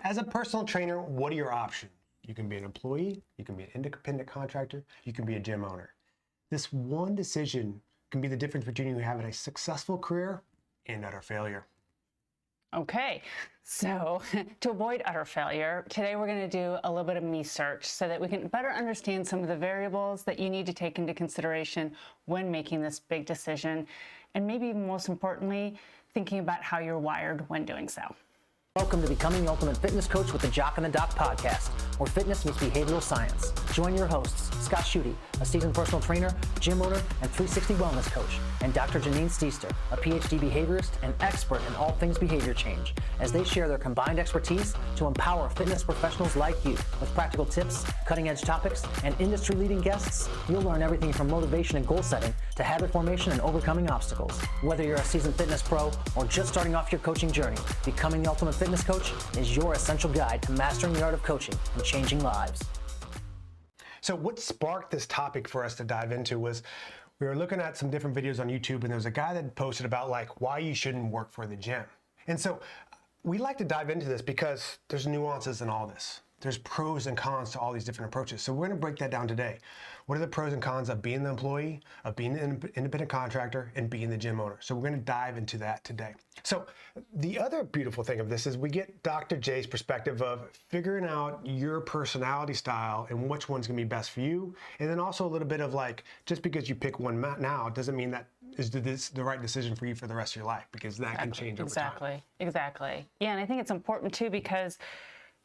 As a personal trainer, what are your options? You can be an employee, you can be an independent contractor, you can be a gym owner. This one decision can be the difference between you having a successful career and utter failure. Okay, so to avoid utter failure, today we're going to do a little bit of me search so that we can better understand some of the variables that you need to take into consideration when making this big decision, and maybe most importantly, thinking about how you're wired when doing so. Welcome to Becoming the Ultimate Fitness Coach with the Jock and the Doc podcast, where fitness meets behavioral science. Join your hosts, Scott Schutte, a seasoned personal trainer, gym owner, and 360 wellness coach, and Dr. Janine Stichter, a PhD behaviorist and expert in all things behavior change, as they share their combined expertise to empower fitness professionals like you with practical tips, cutting-edge topics, and industry-leading guests. You'll learn everything from motivation and goal setting to habit formation and overcoming obstacles. Whether you're a seasoned fitness pro or just starting off your coaching journey, Becoming the Ultimate Fitness Coach is your essential guide to mastering the art of coaching and changing lives. So what sparked this topic for us to dive into was we were looking at some different videos on YouTube, and there was a guy that posted about like why you shouldn't work for the gym. And so we like to dive into this because there's nuances in all this. There's pros and cons to all these different approaches. So we're going to break that down today. What are the pros and cons of being the employee, of being an independent contractor, and being the gym owner? So we're going to dive into that today. So the other beautiful thing of this is we get Dr. J's perspective of figuring out your personality style and which one's going to be best for you. And then also a little bit of like, just because you pick one now doesn't mean that is this the right decision for you for the rest of your life, because that can change over time. Exactly. Yeah, and I think it's important too because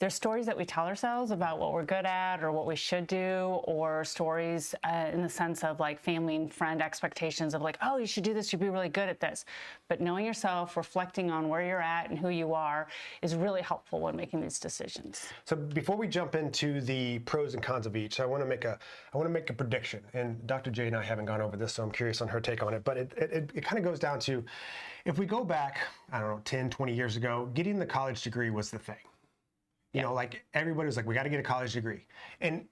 there's stories that we tell ourselves about what we're good at or what we should do, or stories in the sense of like family and friend expectations of like, oh, you should do this, you'd be really good at this. But knowing yourself, reflecting on where you're at and who you are is really helpful when making these decisions. So before we jump into the pros and cons of each, I want to make a prediction. And Dr. J and I haven't gone over this, so I'm curious on her take on it. But it kind of goes down to, if we go back, I don't know, 10, 20 years ago, getting the college degree was the thing. You know, like everybody was like, we got to get a college degree. And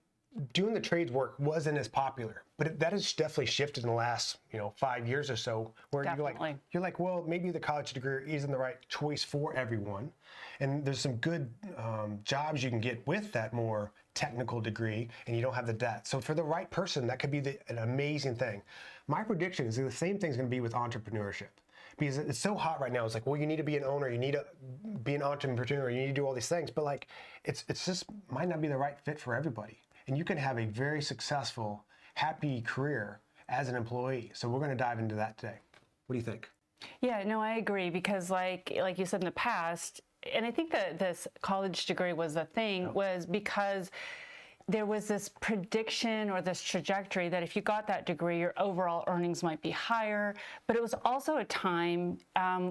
doing the trades work wasn't as popular, but that has definitely shifted in the last, 5 years or so, where you're like, well, maybe the college degree isn't the right choice for everyone. And there's some good jobs you can get with that more technical degree, and you don't have the debt. So for the right person, that could be an amazing thing. My prediction is that the same thing's going to be with entrepreneurship. Because it's so hot right now. It's like, well, you need to be an owner, you need to be an entrepreneur, you need to do all these things. But like, it's just might not be the right fit for everybody. And you can have a very successful, happy career as an employee. So we're going to dive into that today. What do you think? Yeah, no, I agree, because like you said in the past, and I think that this college degree was the thing, was because there was this prediction or this trajectory that if you got that degree, your overall earnings might be higher. But it was also a time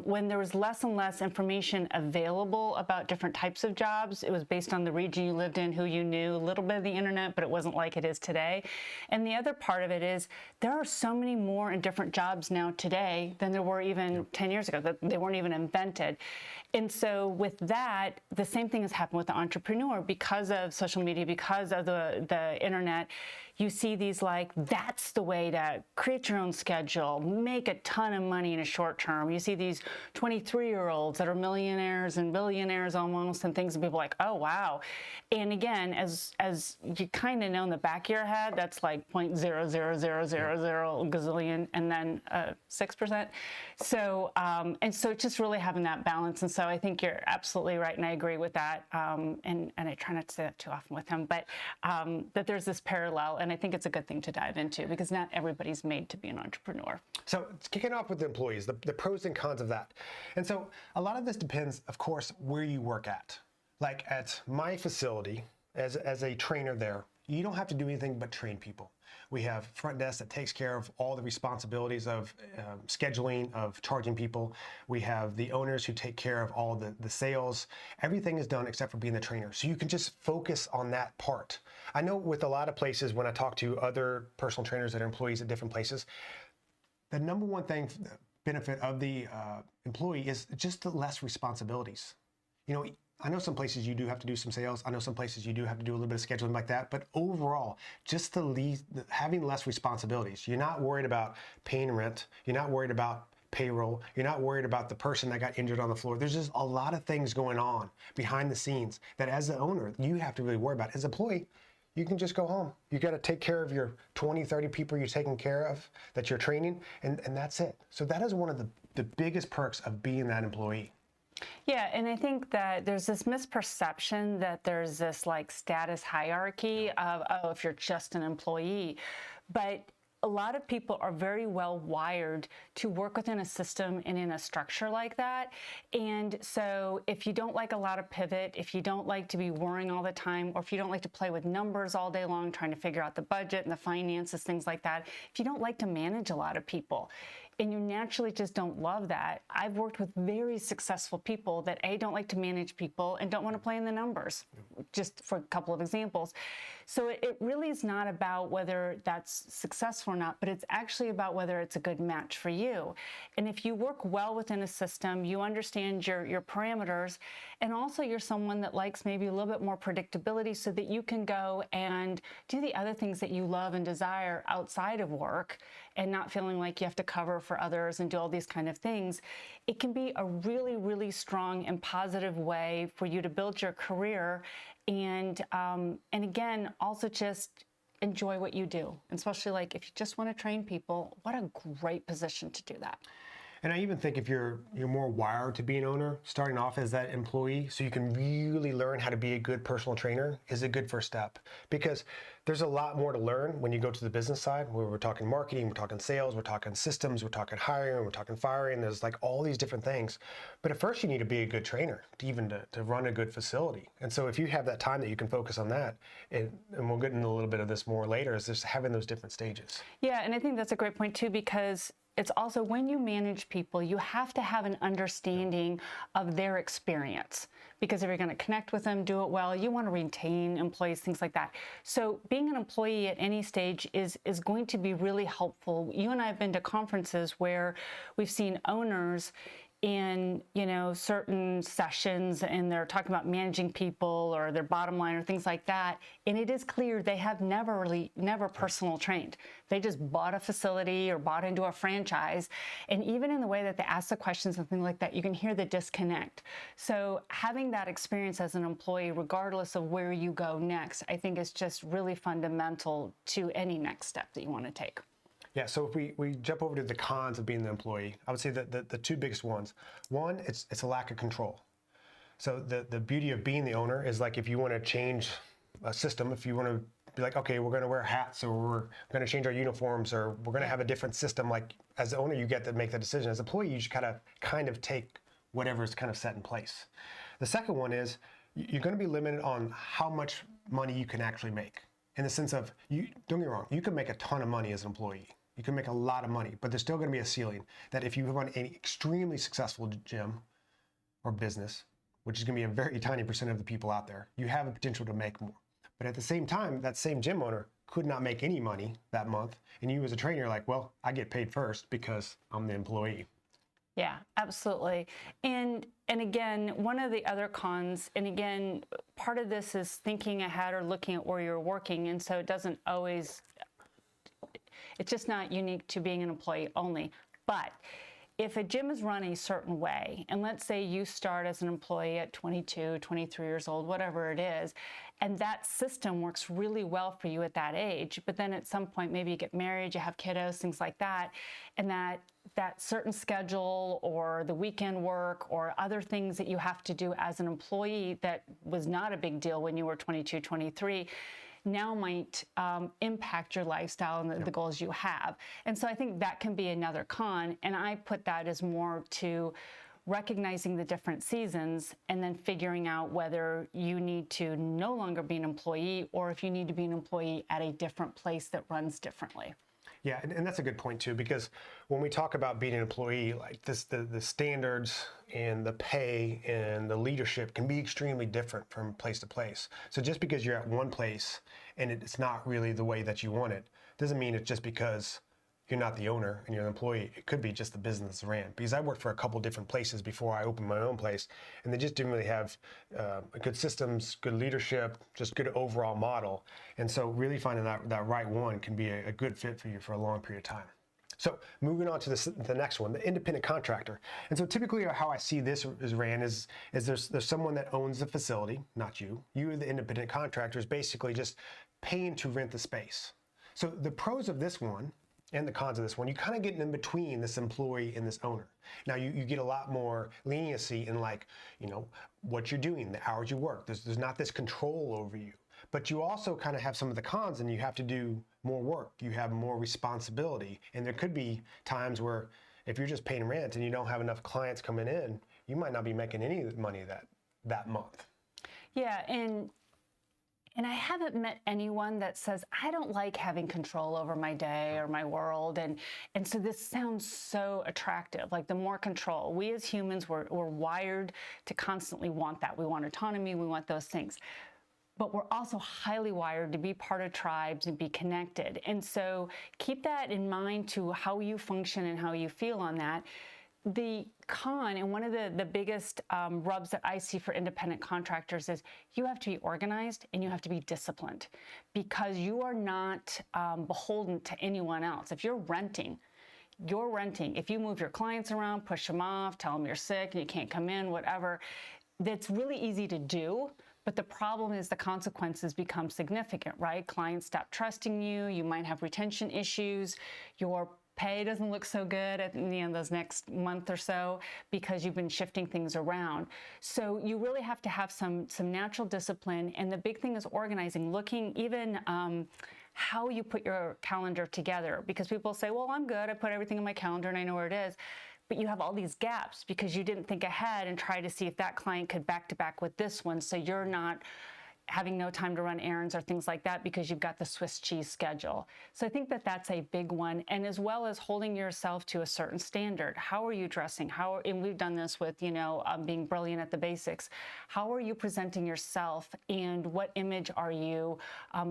when there was less and less information available about different types of jobs. It was based on the region you lived in, who you knew, a little bit of the internet, but it wasn't like it is today. and the other part of it is there are so many more and different jobs now today than there were even 10 years ago, that they weren't even invented. And so with that, the same thing has happened with the entrepreneur. Because of social media, because of the internet, you see these like, that's the way to create your own schedule, make a ton of money in a short term. You see these 23-year-olds that are millionaires and billionaires almost and things, and people are like, oh, wow. And again, as you kind of know in the back of your head, that's like 0.00000 gazillion and then 6%. So, and so it's just really having that balance. And so I think you're absolutely right, and I agree with that. And I try not to say that too often with him, but that there's this parallel. And I think it's a good thing to dive into, because not everybody's made to be an entrepreneur. So kicking off with the employees, the pros and cons of that. And so a lot of this depends, of course, where you work at. Like at my facility, as a trainer there, you don't have to do anything but train people. We have front desk that takes care of all the responsibilities of scheduling, of charging people. We have the owners who take care of all the sales. Everything is done except for being the trainer. So you can just focus on that part. I know with a lot of places, when I talk to other personal trainers that are employees at different places, the number one thing, benefit of the employee is just the less responsibilities. I know some places you do have to do some sales. I know some places you do have to do a little bit of scheduling like that. But overall, just having less responsibilities. You're not worried about paying rent. You're not worried about payroll. You're not worried about the person that got injured on the floor. There's just a lot of things going on behind the scenes that as the owner, you have to really worry about. As an employee, you can just go home. You got to take care of your 20, 30 people you're taking care of, that you're training, and that's it. So that is one of the biggest perks of being that employee. Yeah, and I think that there's this misperception that there's this like status hierarchy of, oh, if you're just an employee. But a lot of people are very well wired to work within a system and in a structure like that. And so if you don't like a lot of pivot, if you don't like to be worrying all the time, or if you don't like to play with numbers all day long, trying to figure out the budget and the finances, things like that, if you don't like to manage a lot of people, and you naturally just don't love that. I've worked with very successful people that A, don't like to manage people and don't want to play in the numbers, just for a couple of examples. So it really is not about whether that's successful or not, but it's actually about whether it's a good match for you. And if you work well within a system, you understand your parameters, and also you're someone that likes maybe a little bit more predictability so that you can go and do the other things that you love and desire outside of work and not feeling like you have to cover for others and do all these kind of things, it can be a really, really strong and positive way for you to build your career and again, also just enjoy what you do. And especially like if you just want to train people, what a great position to do that. And I even think if you're more wired to be an owner, starting off as that employee, so you can really learn how to be a good personal trainer, is a good first step. Because there's a lot more to learn when you go to the business side, where we're talking marketing, we're talking sales, we're talking systems, we're talking hiring, we're talking firing. There's like all these different things. But at first you need to be a good trainer to run a good facility. And so if you have that time that you can focus on that, and we'll get into a little bit of this more later, is just having those different stages. Yeah, and I think that's a great point too, because it's also when you manage people, you have to have an understanding of their experience. Because if you're going to connect with them, do it well, you want to retain employees, things like that. So being an employee at any stage is going to be really helpful. You and I have been to conferences where we've seen owners in certain sessions, and they're talking about managing people or their bottom line or things like that, and it is clear they have never personal trained. They just bought a facility or bought into a franchise, and even in the way that they ask the questions and things like that, you can hear the disconnect. So having that experience as an employee, regardless of where you go next, I think is just really fundamental to any next step that you want to take. Yeah, so if we jump over to the cons of being the employee, I would say that the two biggest ones. One, it's a lack of control. So the beauty of being the owner is like if you want to change a system, if you want to be like, okay, we're going to wear hats, or we're going to change our uniforms, or we're going to have a different system, like as the owner, you get to make that decision. As an employee, you just kind of take whatever is kind of set in place. The second one is you're going to be limited on how much money you can actually make. In the sense of, don't get me wrong, you can make a ton of money as an employee. You can make a lot of money, but there's still going to be a ceiling that if you run an extremely successful gym or business, which is going to be a very tiny percent of the people out there, you have a potential to make more. But at the same time, that same gym owner could not make any money that month. And you as a trainer are like, well, I get paid first because I'm the employee. Yeah, absolutely. And again, one of the other cons, and again, part of this is thinking ahead or looking at where you're working. And so it doesn't always, it's just not unique to being an employee only. But if a gym is run a certain way, and let's say you start as an employee at 22, 23 years old, whatever it is, and that system works really well for you at that age, but then at some point, maybe you get married, you have kiddos, things like that, and that certain schedule or the weekend work or other things that you have to do as an employee that was not a big deal when you were 22, 23, now might impact your lifestyle and the goals you have. And so I think that can be another con. And I put that as more to recognizing the different seasons and then figuring out whether you need to no longer be an employee or if you need to be an employee at a different place that runs differently. Yeah, and that's a good point too, because when we talk about being an employee, like this, the standards and the pay and the leadership can be extremely different from place to place. So just because you're at one place and it's not really the way that you want it, doesn't mean it's just because you're not the owner and you're an employee. It could be just the business ran. Because I worked for a couple different places before I opened my own place, and they just didn't really have good systems, good leadership, just good overall model. And so really finding that right one can be a good fit for you for a long period of time. So moving on to the next one, the independent contractor. And so typically how I see this is ran is there's someone that owns the facility, not you. You, the independent contractor, is basically just paying to rent the space. So the pros of this one and the cons of this one, you kind of get in between this employee and this owner. Now you get a lot more leniency in like, what you're doing, the hours you work. There's not this control over you. But you also kind of have some of the cons, and you have to do more work. You have more responsibility. And there could be times where if you're just paying rent and you don't have enough clients coming in, you might not be making any money that month. Yeah, and I haven't met anyone that says, I don't like having control over my day or my world. And so this sounds so attractive, like the more control. We as humans, we're wired to constantly want that. We want autonomy, we want those things. But we're also highly wired to be part of tribes and be connected. And so keep that in mind to how you function and how you feel on that. The con, and one of the biggest rubs that I see for independent contractors is you have to be organized and you have to be disciplined, because you are not beholden to anyone else. If you're renting. If you move your clients around, push them off, tell them you're sick and you can't come in, whatever, that's really easy to do. But the problem is the consequences become significant, right? Clients stop trusting you. You might have retention issues. Your pay doesn't look so good at those next month or so because you've been shifting things around. So you really have to have some natural discipline. And the big thing is organizing, looking even how you put your calendar together. Because people say, well, I'm good. I put everything in my calendar and I know where it is. But you have all these gaps because you didn't think ahead and try to see if that client could back to back with this one. So you're not having no time to run errands or things like that because you've got the Swiss cheese schedule. So I think that that's a big one. And as well as holding yourself to a certain standard. How are you dressing? And we've done this with, being brilliant at the basics. How are you presenting yourself, and what image are you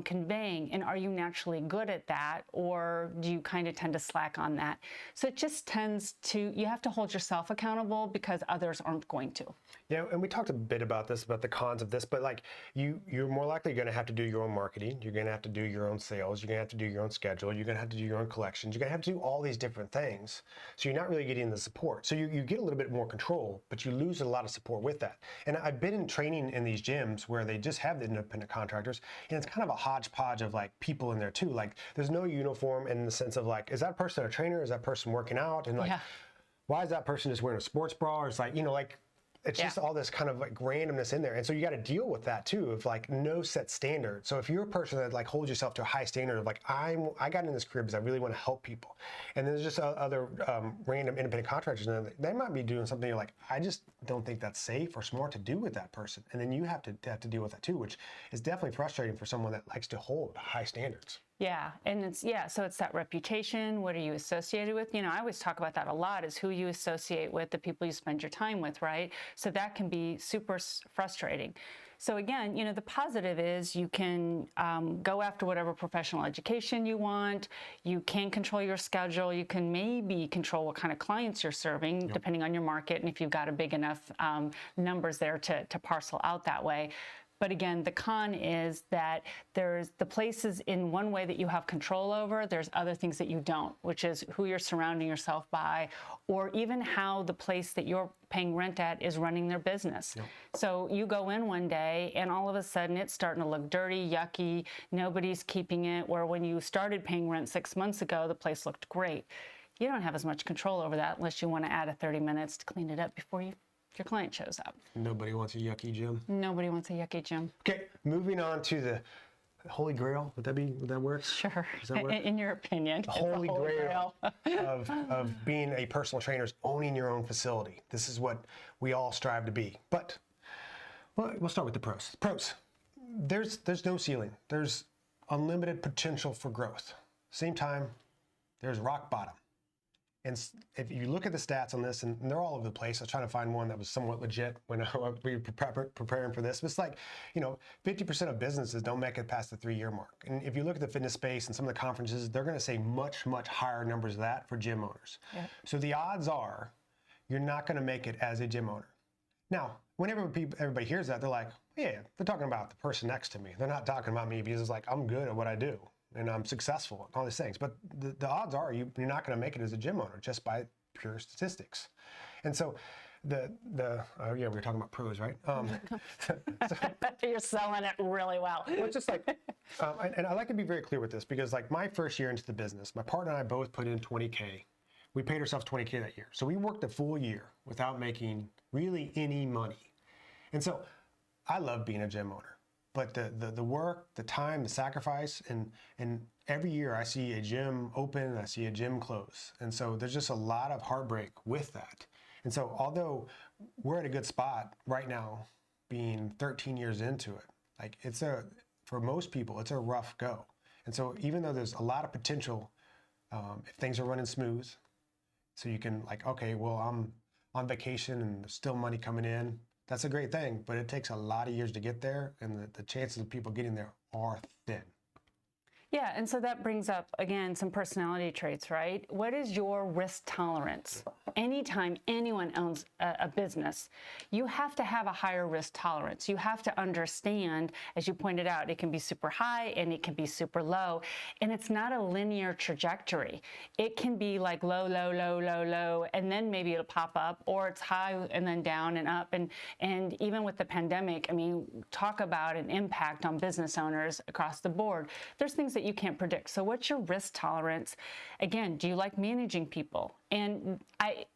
conveying? And are you naturally good at that, or do you kind of tend to slack on that? So it just you have to hold yourself accountable because others aren't going to. Yeah, and we talked a bit about the cons of this, but like you're more likely going to have to do your own marketing. You're going to have to do your own sales. You're going to have to do your own schedule. You're going to have to do your own collections. You're going to have to do all these different things. So you're not really getting the support. So you get a little bit more control, but you lose a lot of support with that. And I've been in training in these gyms where they just have the independent contractors, and it's kind of a hodgepodge of like people in there too. Like there's no uniform in the sense of like, is that person a trainer? Is that person working out? And like, why is that person just wearing a sports bra? Or it's like, it's just all this kind of like randomness in there. And so you got to deal with that too, of like no set standard. So if you're a person that like holds yourself to a high standard of like, I got in this career because I really want to help people. And there's just other random independent contractors, and they might be doing something you're like, I just don't think that's safe or smart to do with that person. And then you have to deal with that too, which is definitely frustrating for someone that likes to hold high standards. Yeah, and so it's that reputation. What are you associated with? I always talk about that a lot, is who you associate with, the people you spend your time with, right? So that can be super frustrating. So again, the positive is you can go after whatever professional education you want. You can control your schedule. You can maybe control what kind of clients you're serving, depending on your market, and if you've got a big enough numbers there to parcel out that way. But again, the con is that there's the places in one way that you have control over, there's other things that you don't, which is who you're surrounding yourself by, or even how the place that you're paying rent at is running their business. So you go in one day and all of a sudden it's starting to look dirty, yucky, nobody's keeping it, where when you started paying rent 6 months ago, the place looked great. You don't have as much control over that unless you want to add 30 minutes to clean it up before your client shows up. Nobody wants a yucky gym. Nobody wants a yucky gym. Okay, moving on to the Holy Grail. Would that work? Sure. Does that work? In your opinion. The Holy Grail of being a personal trainer is owning your own facility. This is what we all strive to be. But we'll start with the pros. Pros. There's no ceiling. There's unlimited potential for growth. Same time, there's rock bottom. And if you look at the stats on this, and they're all over the place, I was trying to find one that was somewhat legit when we were preparing for this. But it's like, 50% of businesses don't make it past the 3-year mark. And if you look at the fitness space and some of the conferences, they're going to say much, much higher numbers of that for gym owners. Yep. So the odds are you're not going to make it as a gym owner. Now, whenever everybody hears that, they're like, yeah, they're talking about the person next to me. They're not talking about me because it's like, I'm good at what I do. and I'm successful, all these things. But the odds are you're not going to make it as a gym owner just by pure statistics. And so yeah, we were talking about pros, right? You're selling it really well. Well, it's just like, and I like to be very clear with this because like my first year into the business, my partner and I both put in 20K. We paid ourselves 20K that year. So we worked a full year without making really any money. And so I love being a gym owner, but the work, the time, the sacrifice, and every year I see a gym open and I see a gym close. And so there's just a lot of heartbreak with that. And so although we're at a good spot right now, being 13 years into it, like for most people, it's a rough go. And so even though there's a lot of potential, if things are running smooth, so you can like, okay, well, I'm on vacation and there's still money coming in. That's a great thing, but it takes a lot of years to get there, and the chances of people getting there are thin. Yeah, and so that brings up, again, some personality traits, right? What is your risk tolerance? Anytime anyone owns a business, you have to have a higher risk tolerance. You have to understand, as you pointed out, it can be super high and it can be super low, and it's not a linear trajectory. It can be like low, low, low, low, low, and then maybe it'll pop up, or it's high and then down and up. And even with the pandemic, I mean, talk about an impact on business owners across the board. There's things that you can't predict. So what's your risk tolerance? Again, do you like managing people? And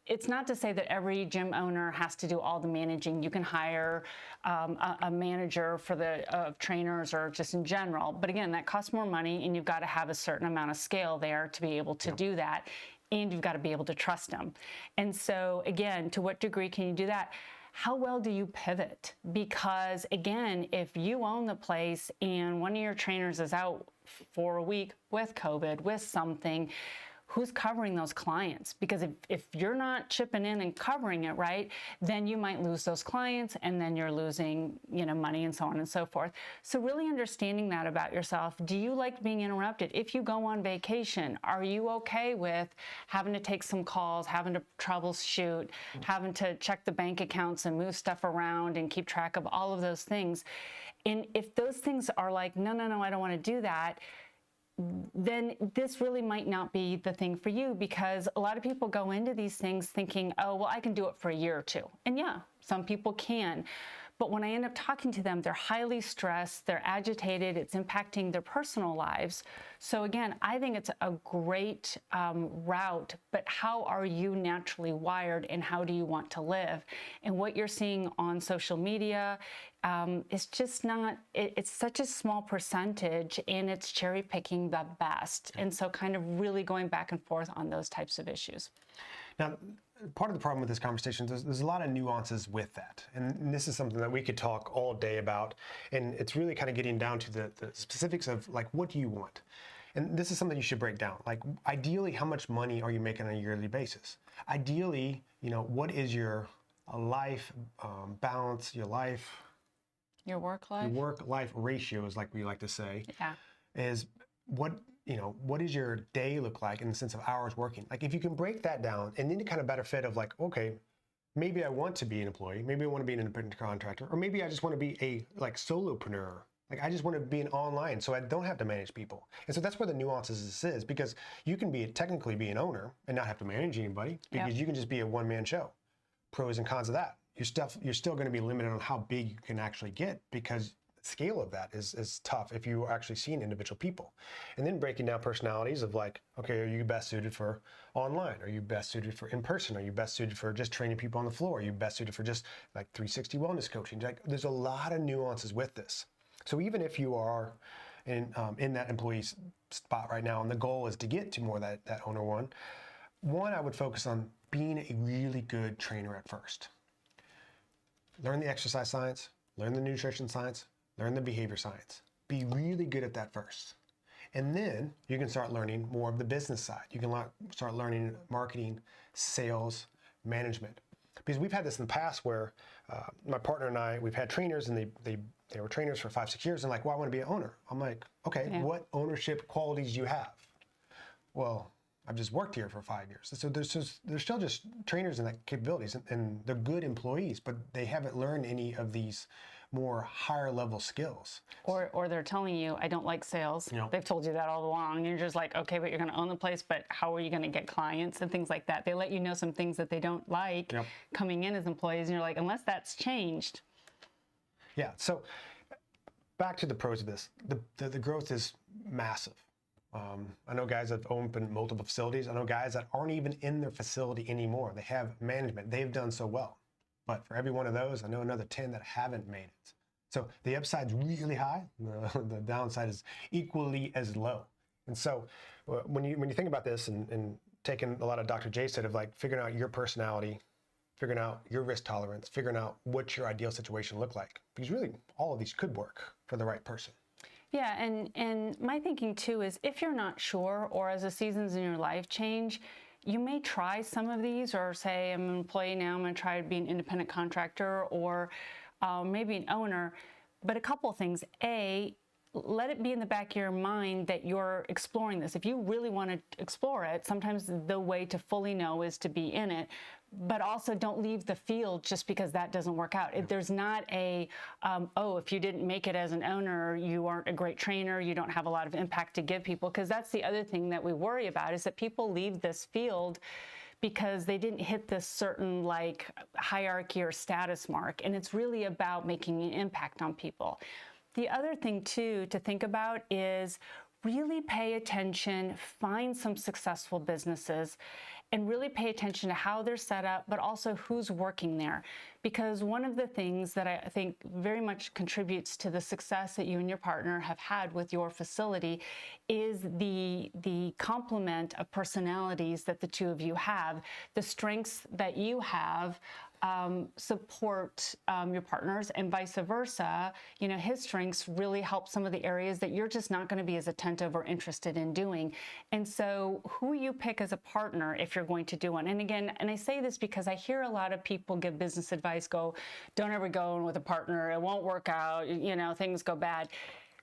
it's not to say that every gym owner has to do all the managing. You can hire a manager for the trainers or just in general. But again, that costs more money, and you've got to have a certain amount of scale there to be able to do that. And you've got to be able to trust them. And so again, to what degree can you do that? How well do you pivot? Because again, if you own the place and one of your trainers is out for a week with COVID, with something, who's covering those clients? Because if you're not chipping in and covering it, right, then you might lose those clients, and then you're losing, money and so on and so forth. So really understanding that about yourself. Do you like being interrupted? If you go on vacation, are you okay with having to take some calls, having to troubleshoot, having to check the bank accounts and move stuff around and keep track of all of those things? And if those things are like, no, I don't want to do that, then this really might not be the thing for you, because a lot of people go into these things thinking, oh, well, I can do it for a year or two. And yeah, some people can. But when I end up talking to them, they're highly stressed, they're agitated, it's impacting their personal lives. So again, I think it's a great route, but how are you naturally wired, and how do you want to live? And what you're seeing on social media is just not, it's such a small percentage, and it's cherry picking the best. And so kind of really going back and forth on those types of issues. Now, part of the problem with this conversation, there's a lot of nuances with that. And this is something that we could talk all day about. And it's really kind of getting down to the specifics of like, what do you want? And this is something you should break down. Like, ideally, how much money are you making on a yearly basis? Ideally, what is your life balance, your work-life ratio, is like we like to say, is what does your day look like in the sense of hours working? Like, if you can break that down, and then you kind of better fit of like, okay, maybe I want to be an employee, maybe I want to be an independent contractor, or maybe I just want to be a solopreneur. Like, I just want to be an online, so I don't have to manage people. And so that's where the nuances of this is, because you can technically be an owner and not have to manage anybody, because you can just be a one-man show. Pros and cons of that. You're still going to be limited on how big you can actually get, because the scale of that is tough if you are actually seeing individual people. And then breaking down personalities of like, okay, are you best suited for online? Are you best suited for in-person? Are you best suited for just training people on the floor? Are you best suited for just like 360 wellness coaching? Like, there's a lot of nuances with this. So even if you are in that employee spot right now, and the goal is to get to more of that owner one, I would focus on being a really good trainer at first. Learn the exercise science, learn the nutrition science, learn the behavior science. Be really good at that first. And then you can start learning more of the business side. You can start learning marketing, sales, management. Because we've had this in the past where my partner and I, we've had trainers, and they were trainers for 5-6 years, and like, well, I want to be an owner. I'm like, okay, what ownership qualities do you have? Well, I've just worked here for 5 years. So there's still just trainers and that capabilities, and they're good employees, but they haven't learned any of these more higher level skills. Or they're telling you, I don't like sales. Yep. They've told you that all along. And you're just like, okay, but you're going to own the place, but how are you going to get clients and things like that? They let you know some things that they don't like Yep. coming in as employees. And you're like, unless that's changed. Yeah, so back to the pros of this. The growth is massive. I know guys that have opened multiple facilities. I know guys that aren't even in their facility anymore. They have management. They've done so well. But for every one of those, I know another 10 that haven't made it. So the upside's really high. The downside is equally as low. And so when you think about this and taking a lot of Dr. J said of like figuring out your personality, figuring out your risk tolerance, figuring out what your ideal situation looked like. Because really, all of these could work for the right person. Yeah, and my thinking too is if you're not sure, or as the seasons in your life change, you may try some of these, or say I'm an employee now, I'm going to try to be an independent contractor, or maybe an owner. But a couple of things. A, let it be in the back of your mind that you're exploring this. If you really want to explore it, sometimes the way to fully know is to be in it. But also don't leave the field just because that doesn't work out. There's not a, oh, if you didn't make it as an owner, you aren't a great trainer, you don't have a lot of impact to give people. Because that's the other thing that we worry about is that people leave this field because they didn't hit this certain like hierarchy or status mark. And it's really about making an impact on people. The other thing too to think about is really pay attention, find some successful businesses, and really pay attention to how they're set up, but also who's working there. Because one of the things that I think very much contributes to the success that you and your partner have had with your facility is the complement of personalities that the two of you have. The strengths that you have support your partners, and vice versa. You know, his strengths really help some of the areas that you're just not going to be as attentive or interested in doing. And so who you pick as a partner if you're going to do one. And again, and I say this because I hear a lot of people give business advice, go, don't ever go in with a partner, it won't work out, you know, things go bad.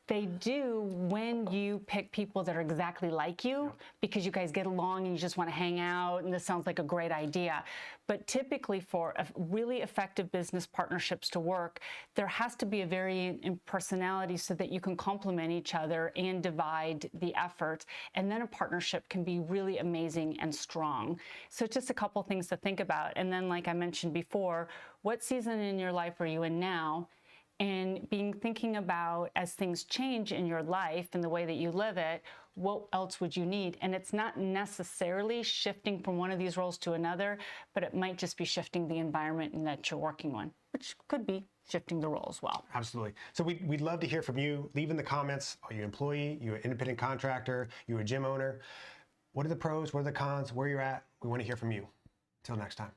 They do when you pick people that are exactly like you, because you guys get along and you just want to hang out and this sounds like a great idea. But typically for really effective business partnerships to work, there has to be a varying in personality so that you can complement each other and divide the effort. And then a partnership can be really amazing and strong. So just a couple things to think about. And then like I mentioned before, what season in your life are you in now? And thinking about as things change in your life and the way that you live it, what else would you need? And it's not necessarily shifting from one of these roles to another, but it might just be shifting the environment that you're working on, which could be shifting the role as well. Absolutely. So we'd love to hear from you. Leave in the comments, are you an employee, you an independent contractor, you a gym owner? What are the pros, what are the cons, where you're at? We want to hear from you. Until next time.